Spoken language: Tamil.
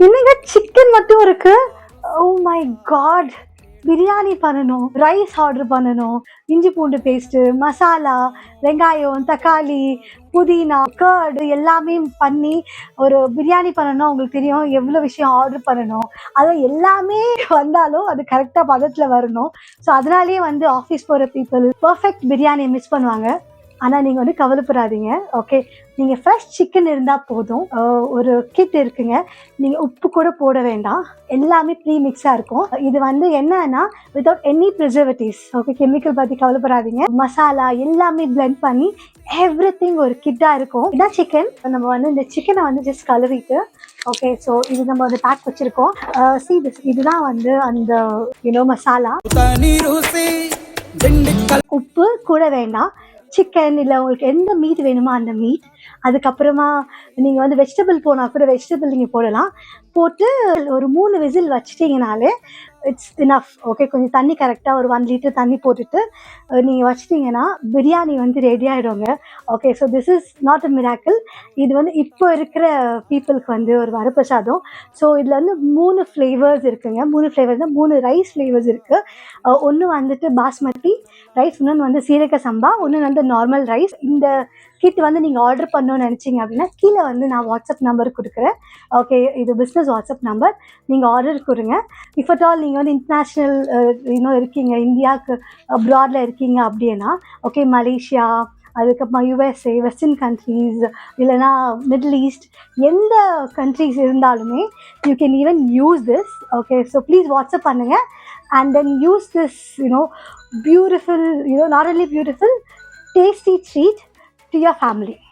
என்னங்க சிக்கன் மட்டும் இருக்கு? Oh my God! பிரியாணி பண்ணணும், ரைஸ் ஆர்டர் பண்ணணும், இஞ்சி பூண்டு பேஸ்ட்டு, மசாலா, வெங்காயம், தக்காளி, புதினா, கர்டு எல்லாமே பண்ணி ஒரு பிரியாணி பண்ணணும்னா உங்களுக்கு தெரியும் எவ்வளோ விஷயம் ஆர்டர் பண்ணணும். அது எல்லாமே வந்தாலும் அது கரெக்டாக பதத்தில் வரணும். ஸோ அதனாலேயே வந்து ஆஃபீஸ் போகிற பீப்புள் பர்ஃபெக்ட் பிரியாணியை மிஸ் பண்ணுவாங்க. ஆனால் நீங்கள் வந்து கவலைப்படாதீங்க. ஓகே, நீங்கள் ஃப்ரெஷ் சிக்கன் இருந்தால் போதும். ஒரு கிட் இருக்குங்க, நீங்கள் உப்பு கூட போட வேண்டாம், எல்லாமே ப்ரீ மிக்ஸாக இருக்கும். இது வந்து என்னன்னா without any preservatives. Okay, chemical பற்றி கவலைப்படாதீங்க. மசாலா எல்லாமே பிளெண்ட் பண்ணி எவ்ரிதிங் ஒரு கிட்டாக இருக்கும். இதான் சிக்கன். நம்ம வந்து இந்த சிக்கனை வந்து ஜஸ்ட் கழுவிட்டு ஓகே, ஸோ இது நம்ம வந்து பேக் வச்சுருக்கோம். இதுதான் வந்து அந்த மசாலா. உப்பு கூட வேண்டாம். சிக்கன் இல்லை உங்களுக்கு எந்த மீட் வேணுமோ அந்த மீட். அதுக்கப்புறமா நீங்கள் வந்து வெஜிடபிள் போனால் கூட வெஜிடபிள் நீங்கள் போடலாம். போட்டு ஒரு 3 விசில் வச்சிட்டிங்கனாலே இட்ஸ் இனஃப். ஓகே, கொஞ்சம் தண்ணி கரெக்டாக ஒரு 1 லிட்டர் தண்ணி போட்டுட்டு நீங்கள் வச்சிட்டிங்கன்னா பிரியாணி வந்து ரெடி ஆகிடுங்க. Okay, so this is not a miracle. இது வந்து இப்போ இருக்கிற பீப்புளுக்கு வந்து ஒரு வரப்பிரசாதம். ஸோ இதில் வந்து 3 ஃப்ளேவர்ஸ் இருக்குங்க. 3 ஃப்ளேவர்ஸ்னால் 3 ரைஸ் ஃப்ளேவர்ஸ் இருக்குது. ஒன்று வந்துட்டு பாஸ்மதி ரைஸ், இன்னொன்று வந்து சீரக சம்பா, ஒன்று வந்து நார்மல் ரைஸ். இந்த கிட் வந்து நீங்கள் ஆர்டர் பண்ணணும்னு நினச்சிங்க அப்படின்னா கீழே வந்து நான் வாட்ஸ்அப் நம்பர் கொடுக்குறேன். ஓகே, இது பிஸ்னஸ் வாட்ஸ்அப் நம்பர். நீங்கள் ஆர்டர் கொடுங்க. இஃப் அட் ஆல் நீங்கள் வந்து இன்டர்நேஷ்னல் இருக்கீங்க, இந்தியாவுக்கு அப்ராடில் இருக்கீங்க அப்படின்னா ஓகே, மலேசியா, அதுக்கப்புறமா யுஎஸ்ஏ, வெஸ்டர்ன் கண்ட்ரீஸ், இல்லைனா மிடில் ஈஸ்ட், எந்த கண்ட்ரீஸ் இருந்தாலுமே you can even use this. Okay, so please WhatsApp பண்ணுங்கள் and then use this beautiful, not only beautiful, tasty treat to your family.